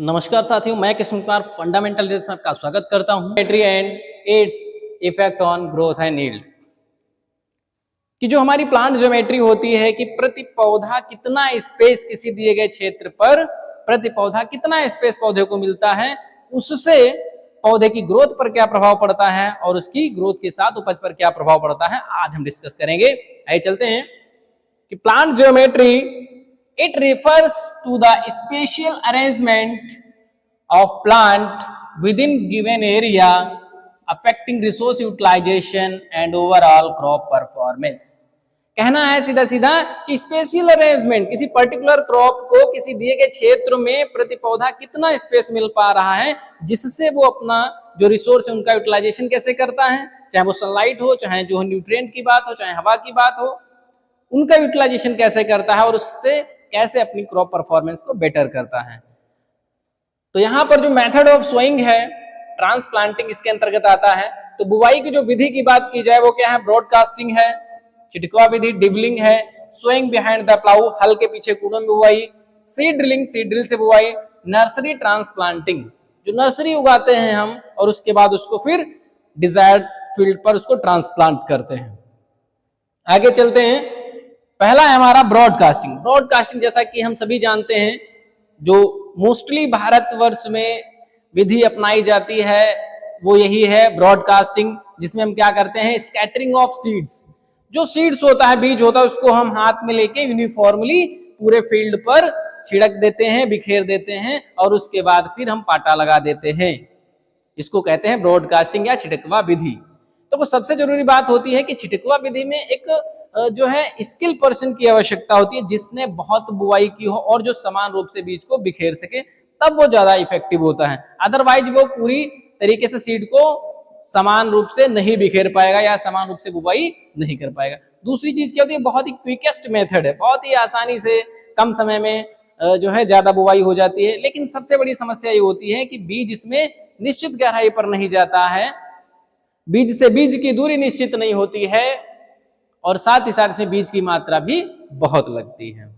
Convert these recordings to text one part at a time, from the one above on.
नमस्कार साथियों, मैं कृष्ण कुमार फंडामेंटल रिसर्च में आपका स्वागत करता हूं। Geometry and its effect on growth and yield कि जो हमारी प्लांट ज्योमेट्री होती है कि प्रति पौधा कितना स्पेस किसी दिए गए क्षेत्र पर प्रति पौधा कितना स्पेस पौधे को मिलता है, उससे पौधे की ग्रोथ पर क्या प्रभाव पड़ता है और उसकी ग्रोथ के साथ उपज पर क्या प्रभाव पड़ता है, आज हम डिस्कस करेंगे। आइए चलते हैं कि plant geometry it refers to the spatial arrangement of plant within given area affecting resource utilization and overall crop performance। कहना है सीधा सीधा कि स्पेशियल अरेंजमेंट किसी पर्टिकुलर क्रॉप को किसी दिए गए क्षेत्र में प्रति पौधा कितना स्पेस मिल पा रहा है, जिससे वो अपना जो रिसोर्स है उनका यूटिलाइजेशन कैसे करता है, चाहे वो सनलाइट हो, चाहे जो न्यूट्रिएंट की बात हो, चाहे हवा की बात हो, उनका यूटिलाइजेशन कैसे करता है और उससे कैसे अपनी क्रॉप परफॉर्मेंस को बेटर करता है। तो यहां पर जो मेथड ऑफ सोइंग है, ट्रांसप्लांटिंग इसके अंतर्गत आता है। तो बुवाई की जो विधि की बात की जाए वो क्या है, ब्रॉडकास्टिंग है, छिटकवा विधि डिबलिंग है, सोइंग बिहाइंड द प्लाऊ हल के पीछे कूड़ों में बुवाई, सीड ड्रिलिंग सीड ड्रिल से बुवाई, नर्सरी ट्रांसप्लांटिंग जो नर्सरी उगाते हैं हम और उसके बाद उसको फिर डिजायर्ड फील्ड पर उसको ट्रांसप्लांट करते हैं। आगे चलते हैं, पहला है हमारा ब्रॉडकास्टिंग। ब्रॉडकास्टिंग जैसा कि हम सभी जानते हैं, जो मोस्टली भारतवर्ष में विधि अपनाई जाती है वो यही है ब्रॉडकास्टिंग, जिसमें हम क्या करते हैं, स्कैटरिंग ऑफ सीड्स। जो सीड्स होता है, बीज होता है, उसको हम हाथ में लेके यूनिफॉर्मली पूरे फील्ड पर छिड़क देते हैं, बिखेर देते हैं और उसके बाद फिर हम पाटा लगा देते हैं। इसको कहते हैं ब्रॉडकास्टिंग या छिटकवा विधि। तो वो सबसे जरूरी बात होती है कि छिटकवा विधि में एक जो है स्किल पर्सन की आवश्यकता होती है, जिसने बहुत बुआई की हो और जो समान रूप से बीज को बिखेर सके, तब वो ज्यादा इफेक्टिव होता है। अदरवाइज वो पूरी तरीके से सीड को समान रूप से नहीं बिखेर पाएगा या समान रूप से बुआई नहीं कर पाएगा। दूसरी चीज क्या होती है, बहुत ही क्विकेस्ट मेथड है, बहुत ही आसानी से कम समय में जो है ज्यादा बुआई हो जाती है। लेकिन सबसे बड़ी समस्या ये होती है कि बीज इसमें निश्चित गहराई पर नहीं जाता है, बीज से बीज की दूरी निश्चित नहीं होती है और साथ ही साथ इसमें बीज की मात्रा भी बहुत लगती है।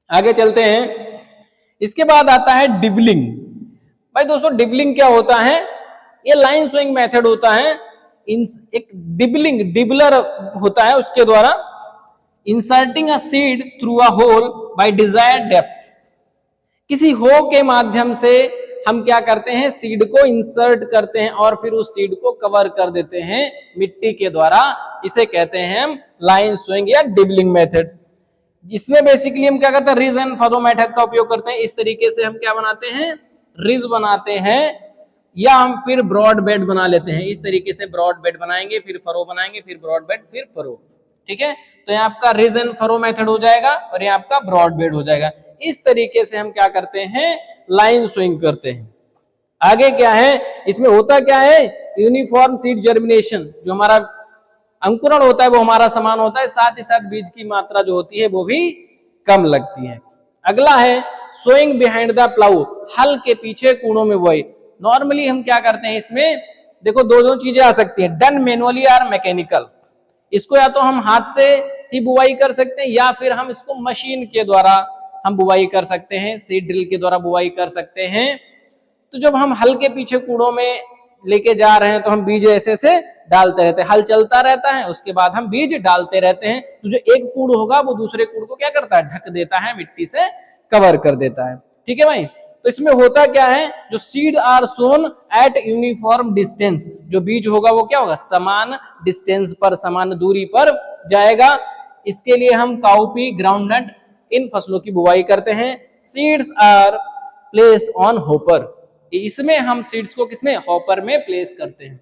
आगे चलते हैं, इसके बाद आता है डिबलिंग। भाई दोस्तों, डिबलिंग क्या होता है, ये लाइन सोइंग मेथड होता है। एक डिबलिंग डिबलर होता है, उसके द्वारा inserting a seed through a hole by desired depth. किसी हो के माध्यम से हम क्या करते हैं, सीड को इंसर्ट करते हैं और फिर उस सीड को कवर कर देते हैं मिट्टी के द्वारा। इसे कहते हैं हम लाइन सोइंग या डिबलिंग मेथड। जिसमें बेसिकली हम क्या करते हैं, रिज एंड फरो मेथड का उपयोग करते हैं। इस तरीके से हम क्या बनाते हैं, रिज बनाते हैं या हम फिर ब्रॉड बेड बना लेते हैं। इस तरीके से ब्रॉड बेड बनाएंगे, फिर फरो बनाएंगे, फिर ब्रॉड बेड, फिर फरो। ठीक है, तो यहाँ आपका रिज एंड फरो मेथड हो जाएगा और यहाँ आपका ब्रॉड बेड हो जाएगा। इस तरीके से हम क्या करते हैं, लाइन स्विंग करते हैं। आगे क्या है, इसमें होता क्या है, यूनिफॉर्म सीड जर्मिनेशन। जो हमारा अंकुरण होता है वो हमारा समान होता है, साथ ही साथ बीज की मात्रा जो होती है वो भी कम लगती है। अगला है सोइंग बिहाइंड द प्लाऊ, हल के पीछे कूड़ों में बुआई। नॉर्मली हम क्या करते हैं, इसमें देखो दो चीजें आ सकती है, डन मैनुअली और मैकेनिकल। इसको या तो हम हाथ से ही बुआई कर सकते हैं या फिर हम इसको मशीन के द्वारा हम बुआई कर सकते हैं, सीड ड्रिल के द्वारा बुआई कर सकते हैं। तो जब हम हल के पीछे कूड़ों में लेके जा रहे हैं तो हम बीज ऐसे से डालते रहते हैं, हल चलता रहता है, उसके बाद हम बीज डालते रहते हैं। तो जो एक कूड़ होगा वो दूसरे कूड़ को क्या करता है, ढक देता है, मिट्टी से कवर कर देता है। ठीक है भाई, तो इसमें होता क्या है, जो seed are sown at uniform distance, जो बीज होगा वो क्या होगा, समान डिस्टेंस पर, समान दूरी पर जाएगा। इसके लिए हम काउपी, ग्राउंडनट, इन फसलों की बुवाई करते हैं। Seeds are placed on hopper, इसमें हम सीड्स को किसमें, हॉपर में प्लेस करते हैं।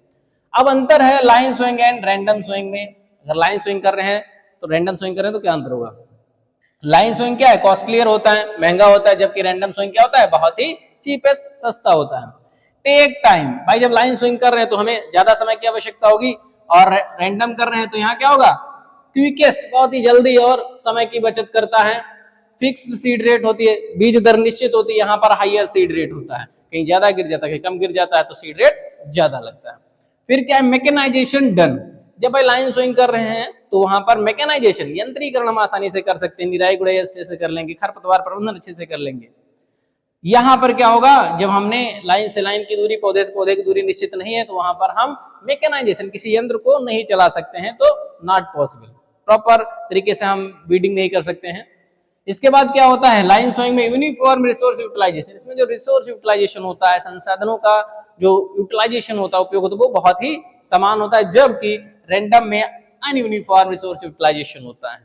अब अंतर है line sowing and random sowing में। अगर लाइन सोइंग कर रहे हैं तो रैंडम सोइंग कर रहे हैं तो क्या अंतर होगा, लाइन सोइंग क्या है, कॉस्टलियर होता है, महंगा होता है, जबकि रैंडम सोइंग क्या होता है, बहुत ही चीपेस्ट, सस्ता होता है। टेक टाइम, भाई जब लाइन सोइंग कर रहे हैं तो हमें ज्यादा समय की आवश्यकता होगी और रैंडम कर रहे हैं तो यहाँ क्या होगा, क्विकेस्ट, बहुत ही जल्दी और समय की बचत करता है। फिक्स्ड सीड रेट होती है, बीज दर निश्चित होती है, यहाँ पर हाईयर सीड रेट होता है, कहीं ज्यादा गिर जाता है, कहीं कम गिर जाता है तो सीड रेट ज्यादा लगता है। फिर क्या है, मैकेनाइजेशन डन। जब भाई लाइन सोइंग कर रहे हैं तो वहां पर मैकेनाइजेशन, यंत्रीकरण हम आसानी से कर सकते हैं, निराई गुड़ाई अच्छे से कर लेंगे, खरपतवार प्रबंधन अच्छे से कर लेंगे। यहाँ पर क्या होगा, जब हमने लाइन से लाइन की दूरी, पौधे से पौधे की दूरी निश्चित नहीं है, तो वहां पर हम मैकेनाइजेशन, किसी यंत्र को नहीं चला सकते हैं, तो नॉट पॉसिबल, प्रॉपर तरीके से हम वीडिंग नहीं कर सकते हैं। इसके बाद क्या होता है, लाइन सोइंग में यूनिफॉर्म रिसोर्स यूटिलाइजेशन, इसमें जो रिसोर्स यूटिलाइजेशन होता है, संसाधनों का जो यूटिलाइजेशन होता है, उपयोग होता है, वो बहुत ही समान होता है, जबकि रैंडम में अनयूनिफॉर्म रिसोर्स यूटिलाइजेशन होता है।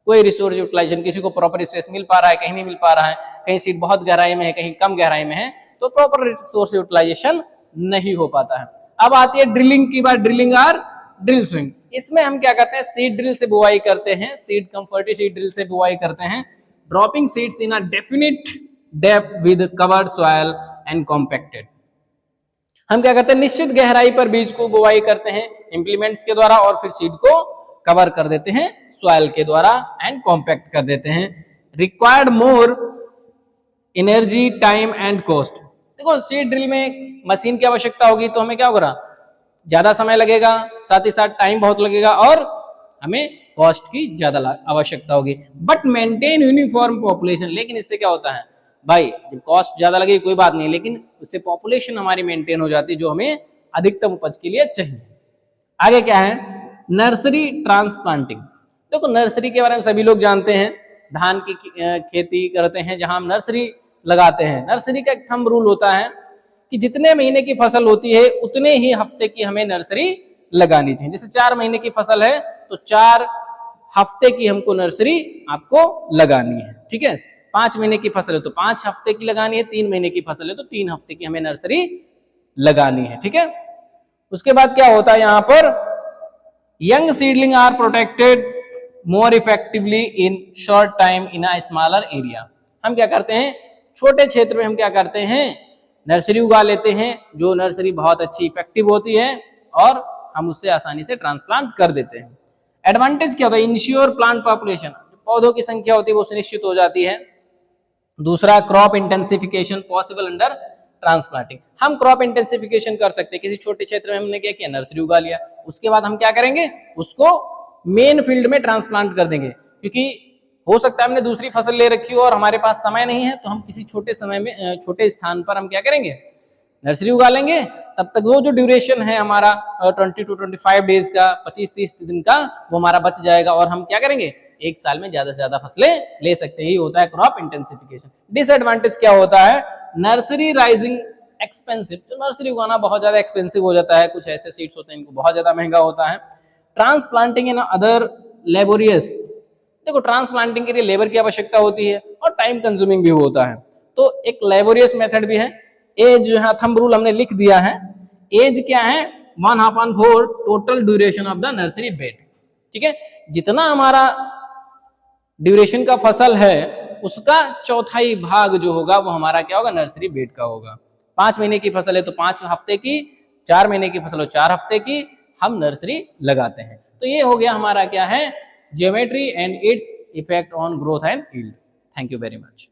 कोई रिसोर्स यूटिलाइजेशन, किसी को प्रॉपर स्पेस मिल पा रहा है, कहीं नहीं मिल पा रहा है, कहीं सीट बहुत गहराई में है, कहीं कम गहराई में है, तो प्रॉपर रिसोर्स यूटिलाइजेशन नहीं हो पाता है। अब आती है ड्रिलिंग की बात, ड्रिलिंग और ड्रिल स्विंग। इसमें हम क्या करते हैं, सीड ड्रिल से बुआई करते हैं, सीड कंफर्टी सीड ड्रिल से बुआई करते हैं, dropping seeds in a definite depth with covered soil and compacted. हम क्या करते हैं, निश्चित गहराई पर बीज को बुआई करते हैं इंप्लीमेंट्स के द्वारा, और फिर सीड को कवर कर देते हैं सॉइल के द्वारा एंड कॉम्पैक्ट कर देते हैं। Required more energy, time and cost. देखो सीड ड्रिल में मशीन की आवश्यकता होगी, तो हमें क्या होगा, ज्यादा समय लगेगा, साथ ही साथ टाइम बहुत लगेगा, और हमें कॉस्ट की ज्यादा आवश्यकता होगी। बट मेंटेन यूनिफॉर्म पॉपुलेशन, लेकिन इससे क्या होता है भाई, जब कॉस्ट ज्यादा लगेगी कोई बात नहीं, लेकिन उससे पॉपुलेशन हमारी मेंटेन हो जाती है, जो हमें अधिकतम उपज के लिए चाहिए। आगे क्या है, नर्सरी ट्रांसप्लांटिंग। देखो नर्सरी के बारे में सभी लोग जानते हैं, धान की खेती करते हैं जहां हम नर्सरी लगाते हैं। नर्सरी का एक थंब रूल होता है कि जितने महीने की फसल होती है उतने ही हफ्ते की हमें नर्सरी लगानी चाहिए। जैसे 4 महीने की फसल है तो 4 हफ्ते की हमको नर्सरी आपको लगानी है, ठीक है। 5 महीने की फसल है तो 5 हफ्ते की लगानी है, 3 महीने की फसल है तो 3 हफ्ते की हमें नर्सरी लगानी है, ठीक है। उसके बाद क्या होता है, यहाँ पर young seedling are protected more effectively in short time in a smaller area. हम क्या करते हैं, छोटे क्षेत्र में हम क्या करते हैं, नर्सरी उगा लेते हैं, जो नर्सरी बहुत अच्छी इफेक्टिव होती है, और हम उससे आसानी से ट्रांसप्लांट कर देते हैं। एडवांटेज क्या होता है, इंश्योर प्लांट पॉपुलेशन, पौधों की संख्या होती है वो सुनिश्चित हो जाती है। दूसरा, crop intensification possible under transplanting. हम क्रॉप इंटेंसिफिकेशन कर सकते हैं, किसी छोटे क्षेत्र में हमने क्या किया, नर्सरी उगा लिया, उसके बाद हम क्या करेंगे, उसको मेन फील्ड में ट्रांसप्लांट कर देंगे, क्योंकि हो सकता है हमने दूसरी फसल ले रखी हो और हमारे पास समय नहीं है, तो हम किसी छोटे समय में, छोटे स्थान पर हम क्या करेंगे, नर्सरी उगा लेंगे। तब तक वो जो ड्यूरेशन है हमारा 20 to 25 डेज का, 25-30 दिन का, वो हमारा बच जाएगा, और हम क्या करेंगे, एक साल में ज्यादा से ज्यादा फसलें ले सकते हैं। ये होता है क्रॉप इंटेंसिफिकेशन। डिसएडवांटेज क्या होता है, नर्सरी राइजिंग एक्सपेंसिव, तो नर्सरी उगाना बहुत ज्यादा एक्सपेंसिव हो जाता है, कुछ ऐसे सीड्स होते हैं इनको बहुत ज्यादा महंगा होता है। ट्रांसप्लांटिंग इन अदर लेबोरियस, देखो ट्रांसप्लांटिंग के लिए लेबर की आवश्यकता होती है और टाइम कंज्यूमिंग भी होता है, तो एक लेबोरियस मेथड भी है। एज, यहाँ थंब रूल हमने लिख दिया है, एज क्या है, 1/4 total duration of the nursery bed, ठीक है। जितना हमारा ड्यूरेशन का फसल है उसका चौथाई भाग जो होगा वो हमारा क्या होगा, नर्सरी बेड का होगा। 5 महीने की फसल है तो 5 हफ्ते की, 4 महीने की फसल हो 4 हफ्ते की, हम नर्सरी लगाते हैं। तो ये हो गया हमारा क्या है, geometry and its effect on growth and yield. Thank you very much.